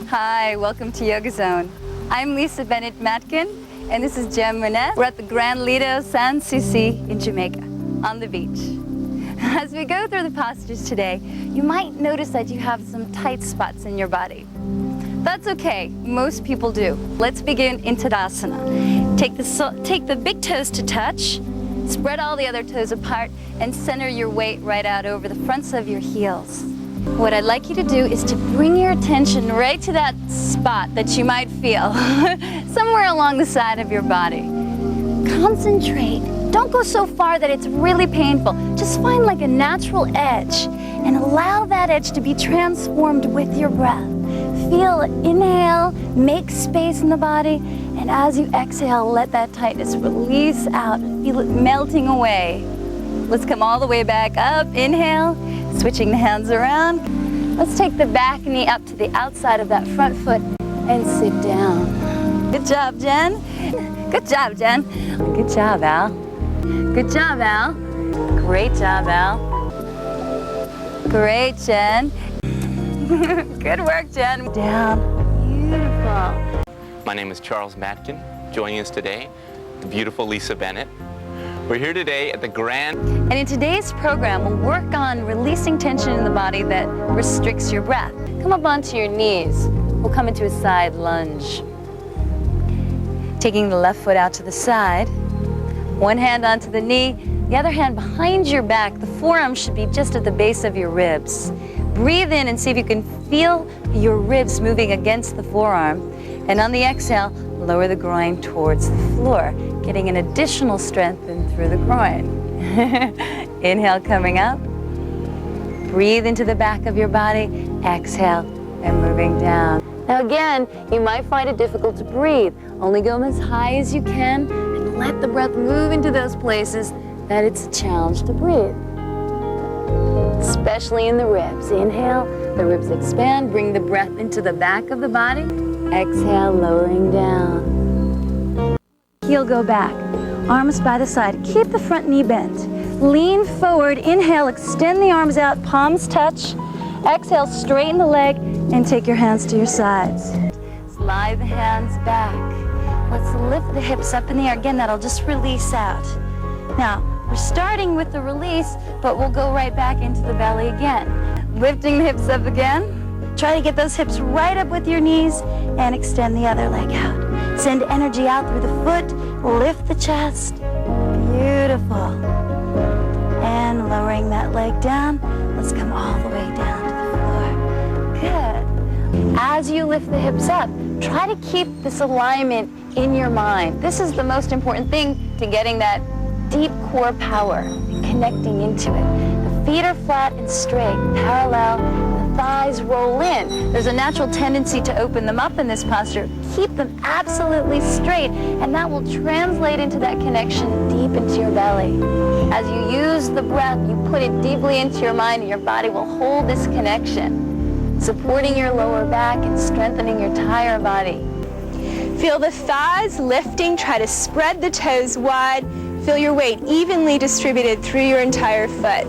Hi, welcome to Yoga Zone. I'm Lisa Bennett-Matkin, and this is Jem Monette. We're at the Grand Lido Sans Souci in Jamaica, on the beach. As we go through the postures today, you might notice that you have some tight spots in your body. That's okay, most people do. Let's begin in Tadasana. Take the big toes to touch, spread all the other toes apart, and center your weight right out over the fronts of your heels. What I'd like you to do is to bring your attention right to that spot that you might feel, somewhere along the side of your body. Concentrate. Don't go so far that it's really painful. Just find like a natural edge and allow that edge to be transformed with your breath. Feel, inhale, make space in the body, and as you exhale, let that tightness release out. Feel it melting away. Let's come all the way back up. Inhale, switching the hands around. Let's take the back knee up to the outside of that front foot and sit down. Good job, Jen. Good job, Jen. Good job, Al. Good job, Al. Great job, Al. Great, Jen. Good work, Jen. Down. Beautiful. My name is Charles Matkin. Joining us today, the beautiful Lisa Bennett. We're here today at the Grand. And in today's program, we'll work on releasing tension in the body that restricts your breath. Come up onto your knees. We'll come into a side lunge. Taking the left foot out to the side, one hand onto the knee, the other hand behind your back. The forearm should be just at the base of your ribs. Breathe in and see if you can feel your ribs moving against the forearm. And on the exhale, lower the groin towards the floor, getting an additional strength in through the groin. Inhale, coming up. Breathe into the back of your body. Exhale, and moving down. Now again, you might find it difficult to breathe. Only go as high as you can and let the breath move into those places that it's a challenge to breathe. Especially in the ribs. Inhale, the ribs expand, bring the breath into the back of the body. Exhale, lowering down. Heel go back, arms by the side. Keep the front knee bent. Lean forward, inhale, extend the arms out, palms touch. Exhale, straighten the leg and take your hands to your sides. Slide the hands back. Let's lift the hips up in the air. Again, that'll just release out. Now, we're starting with the release, but we'll go right back into the belly again. Lifting the hips up again. Try to get those hips right up with your knees and extend the other leg out. Send energy out through the foot, lift the chest. Beautiful. And lowering that leg down, let's come all the way down to the floor. Good. As you lift the hips up, try to keep this alignment in your mind. This is the most important thing to getting that deep core power and connecting into it. The feet are flat and straight, parallel. The thighs roll in. There's a natural tendency to open them up in this posture. Keep them absolutely straight, and that will translate into that connection deep into your belly. As you use the breath, you put it deeply into your mind, and your body will hold this connection, supporting your lower back and strengthening your entire body. Feel the thighs lifting. Try to spread the toes wide. Feel your weight evenly distributed through your entire foot.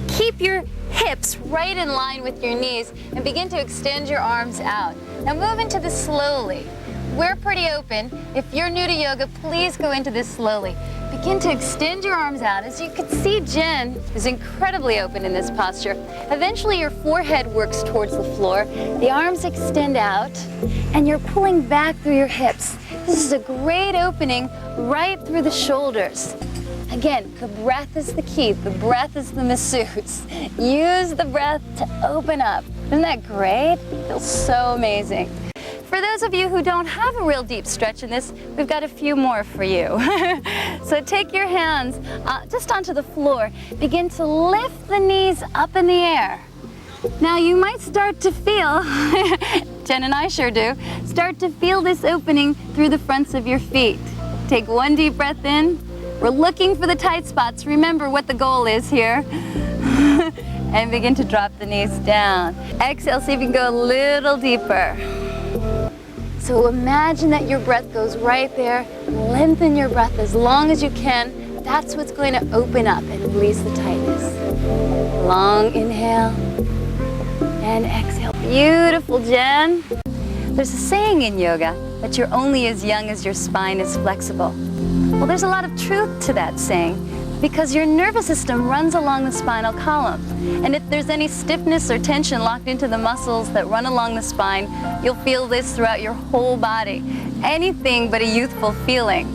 Keep your hips right in line with your knees and begin to extend your arms out. Now move into this slowly. We're pretty open. If you're new to yoga, please go into this slowly. Begin to extend your arms out. As you can see, Jen is incredibly open in this posture. Eventually your forehead works towards the floor. The arms extend out and you're pulling back through your hips. This is a great opening right through the shoulders. Again, the breath is the key. The breath is the masseuse. Use the breath to open up. Isn't that great? It feels so amazing. For those of you who don't have a real deep stretch in this, we've got a few more for you. So take your hands just onto the floor. Begin to lift the knees up in the air. Now you might start to feel, Jen and I sure do, start to feel this opening through the fronts of your feet. Take one deep breath in. We're looking for the tight spots. Remember what the goal is here. And begin to drop the knees down. Exhale, see if you can go a little deeper. So imagine that your breath goes right there. Lengthen your breath as long as you can. That's what's going to open up and release the tightness. Long inhale and exhale. Beautiful, Jen. There's a saying in yoga that you're only as young as your spine is flexible. Well, there's a lot of truth to that saying because your nervous system runs along the spinal column. And if there's any stiffness or tension locked into the muscles that run along the spine, you'll feel this throughout your whole body. Anything but a youthful feeling.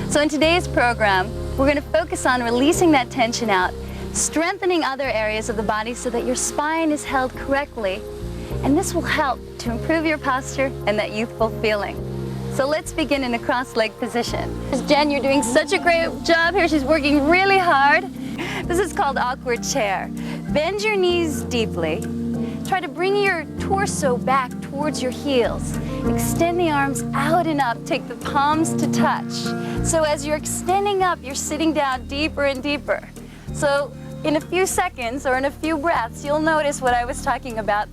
So in today's program, we're going to focus on releasing that tension out, strengthening other areas of the body so that your spine is held correctly. And this will help to improve your posture and that youthful feeling. So let's begin in a cross-leg position. Jen, you're doing such a great job here. She's working really hard. This is called awkward chair. Bend your knees deeply. Try to bring your torso back towards your heels. Extend the arms out and up. Take the palms to touch. So as you're extending up, you're sitting down deeper and deeper. So in a few seconds or in a few breaths, you'll notice what I was talking about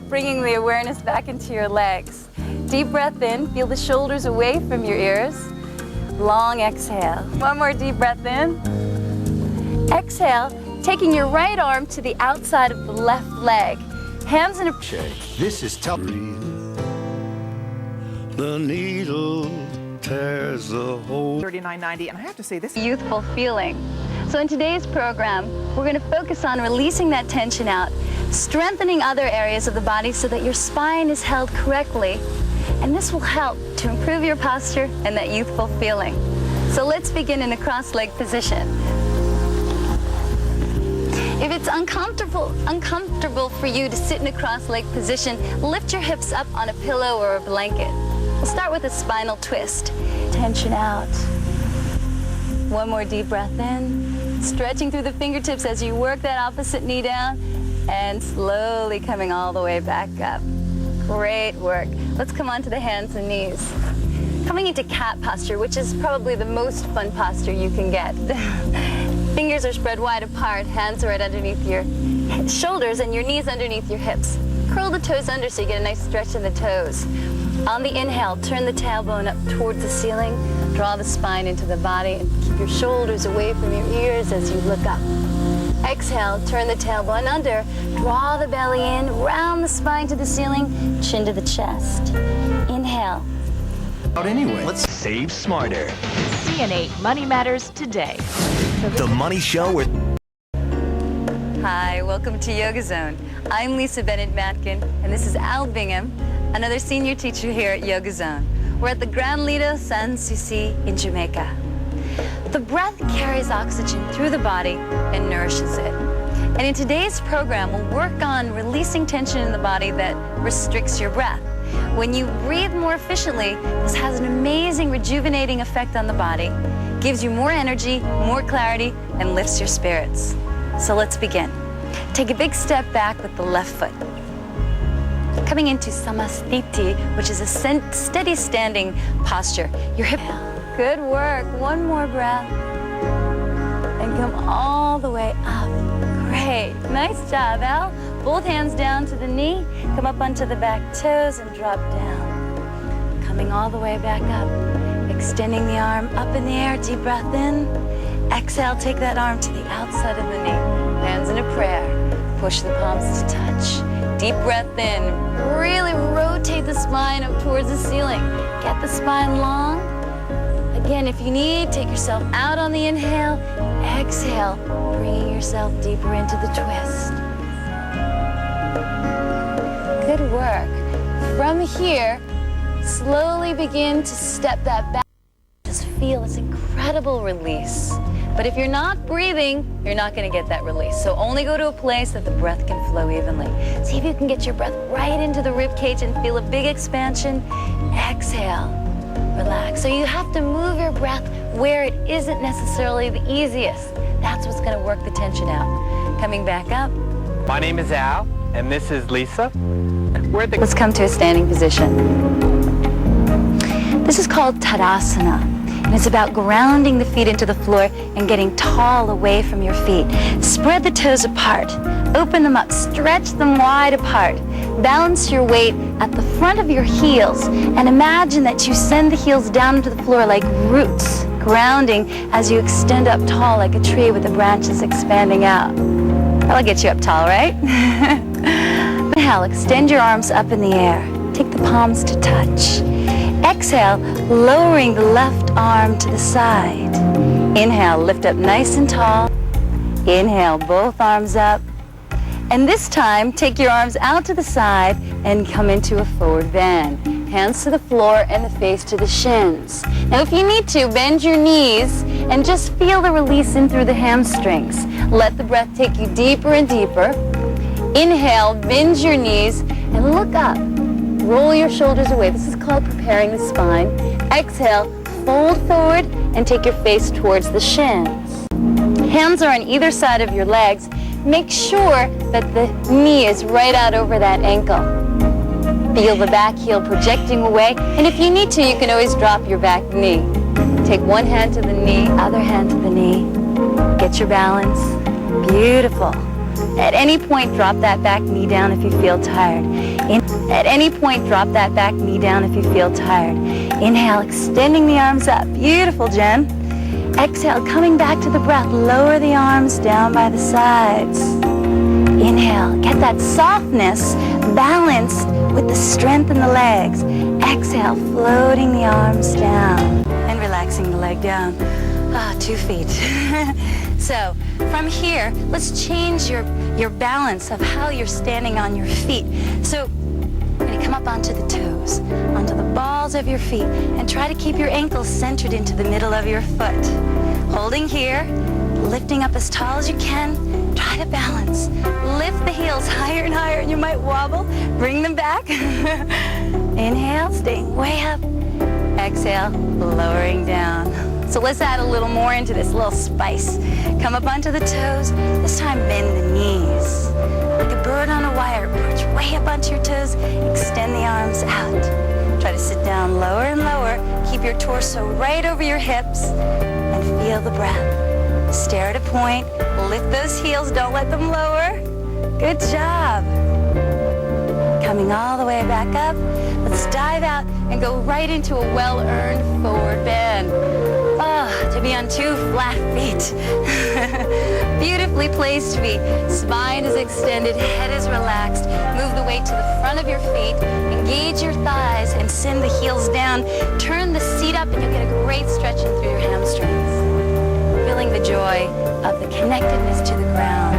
bringing the awareness back into your legs. Deep breath in, feel the shoulders away from your ears. Long exhale. One more deep breath in. Exhale, taking your right arm to the outside of the left leg. Hands in a... This is tough. The needle tears the hole. $39.90, and I have to say this youthful feeling. So in today's program, we're going to focus on releasing that tension out, strengthening other areas of the body so that your spine is held correctly. And this will help to improve your posture and that youthful feeling. So let's begin in a cross-leg position. If it's uncomfortable for you to sit in a cross-leg position, lift your hips up on a pillow or a blanket. We'll start with a spinal twist. Tension out. One more deep breath in. Stretching through the fingertips as you work that opposite knee down and slowly coming all the way back up. Great work. Let's come on to the hands and knees. Coming into cat posture, which is probably the most fun posture you can get. Fingers are spread wide apart, hands are right underneath your shoulders and your knees underneath your hips. Curl the toes under so you get a nice stretch in the toes. On the inhale, turn the tailbone up towards the ceiling, draw the spine into the body, and keep your shoulders away from your ears as you look up. Exhale, turn the tailbone under, draw the belly in, round the spine to the ceiling, chin to the chest. Inhale. Anyway, let's save smarter. CNA Money Matters today. The Money Show with... Hi, welcome to Yoga Zone. I'm Lisa Bennett-Matkin, and this is Al Bingham, another senior teacher here at Yoga Zone. We're at the Gran Lido San Souci in Jamaica. The breath carries oxygen through the body and nourishes it. And in today's program, we'll work on releasing tension in the body that restricts your breath. When you breathe more efficiently, this has an amazing rejuvenating effect on the body, gives you more energy, more clarity, and lifts your spirits. So let's begin. Take a big step back with the left foot. Coming into Samastiti, which is a steady standing posture. Your hip. Good work. One more breath. And come all the way up. Great. Nice job, Al. Both hands down to the knee. Come up onto the back toes and drop down. Coming all the way back up. Extending the arm up in the air. Deep breath in. Exhale, take that arm to the outside of the knee. Hands in a prayer. Push the palms to touch. Deep breath in. Really rotate the spine up towards the ceiling. Get the spine long. Again, if you need, take yourself out on the inhale. Exhale, bringing yourself deeper into the twist. Good work. From here, slowly begin to step that back. Just feel this incredible release. But if you're not breathing, you're not going to get that release. So only go to a place that the breath can flow evenly. See if you can get your breath right into the rib cage and feel a big expansion. Exhale, relax. So you have to move your breath where it isn't necessarily the easiest. That's what's going to work the tension out. Coming back up. My name is Al, and this is Lisa. Let's come to a standing position. This is called Tadasana, and it's about grounding the feet into the floor and getting tall away from your feet. Spread the toes apart, open them up, stretch them wide apart. Balance your weight at the front of your heels, and imagine that you send the heels down into the floor like roots, grounding as you extend up tall like a tree with the branches expanding out. That'll get you up tall, right? Inhale, extend your arms up in the air. Take the palms to touch. Exhale, lowering the left arm to the side. Inhale, lift up nice and tall. Inhale, both arms up. And this time, take your arms out to the side and come into a forward bend. Hands to the floor and the face to the shins. Now, if you need to, bend your knees and just feel the release in through the hamstrings. Let the breath take you deeper and deeper. Inhale, bend your knees and look up. Roll your shoulders away. This is called preparing the spine. Exhale, fold forward and take your face towards the shins. Hands are on either side of your legs. Make sure that the knee is right out over that ankle. Feel the back heel projecting away, and if you need to, you can always drop your back knee. Take one hand to the knee, other hand to the knee. Get your balance. Beautiful. At any point, drop that back knee down if you feel tired. At any point, drop that back knee down if you feel tired. Inhale, extending the arms up. Beautiful, Jen. Exhale, coming back to the breath. Lower the arms down by the sides. Inhale, get that softness balanced with the strength in the legs. Exhale, floating the arms down and relaxing the leg down. 2 feet. So from here, let's change your balance of how you're standing on your feet. So you're going to come up onto the toes, onto the balls of your feet, and try to keep your ankles centered into the middle of your foot. Holding here, lifting up as tall as you can. Try to balance. Lift the heels higher and higher, and you might wobble. Bring them back. Inhale, staying way up. Exhale, lowering down. So let's add a little more into this, a little spice. Come up onto the toes. This time, bend the knees. Like a bird on a wire, perch way up onto your toes. Extend the arms out. Try to sit down lower and lower. Keep your torso right over your hips and feel the breath. Stare at a point. Lift those heels. Don't let them lower. Good job. Coming all the way back up. Let's dive out and go right into a well-earned forward bend. To be on 2 flat feet. Beautifully placed to be. Spine is extended, head is relaxed. Move the weight to the front of your feet. Engage your thighs and send the heels down. Turn the seat up and you'll get a great stretching through your hamstrings. Feeling the joy of the connectedness to the ground.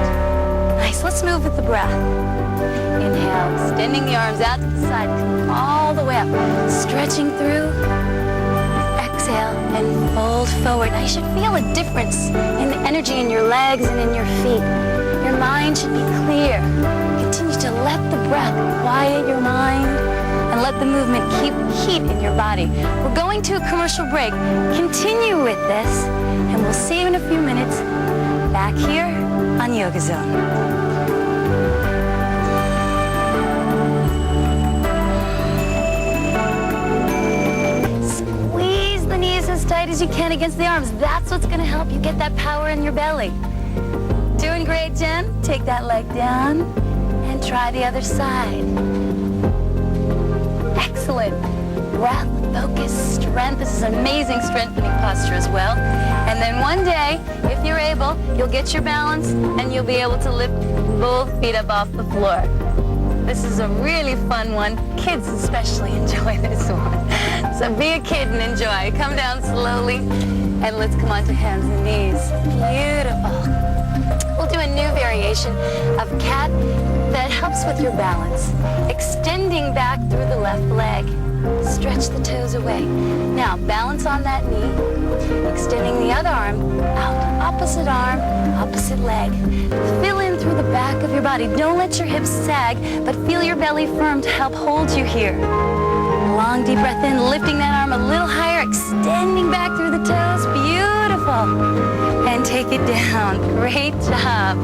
Nice, let's move with the breath. Inhale, extending the arms out to the side, come all the way up. Stretching through. Exhale and fold forward. Now you should feel a difference in the energy in your legs and in your feet. Your mind should be clear. Continue to let the breath quiet your mind and let the movement keep heat in your body. We're going to a commercial break. Continue with this and we'll see you in a few minutes back here on Yoga Zone. As tight as you can against the arms. That's what's going to help you get that power in your belly. Doing great, Jen. Take that leg down and try the other side. Excellent. Breath, focus, strength. This is amazing strengthening posture as well. And then one day, if you're able, you'll get your balance and you'll be able to lift both feet up off the floor. This is a really fun one. Kids especially enjoy this one. So be a kid and enjoy. Come down slowly and let's come onto hands and knees. Beautiful. We'll do a new variation of cat that helps with your balance. Extending back through the left leg. Stretch the toes away. Now balance on that knee. Extending the other arm out. Opposite arm, opposite leg. Fill in through the back of your body. Don't let your hips sag, but feel your belly firm to help hold you here. Long deep breath in, lifting that arm a little higher, extending back through the toes. Beautiful. And take it down. Great job.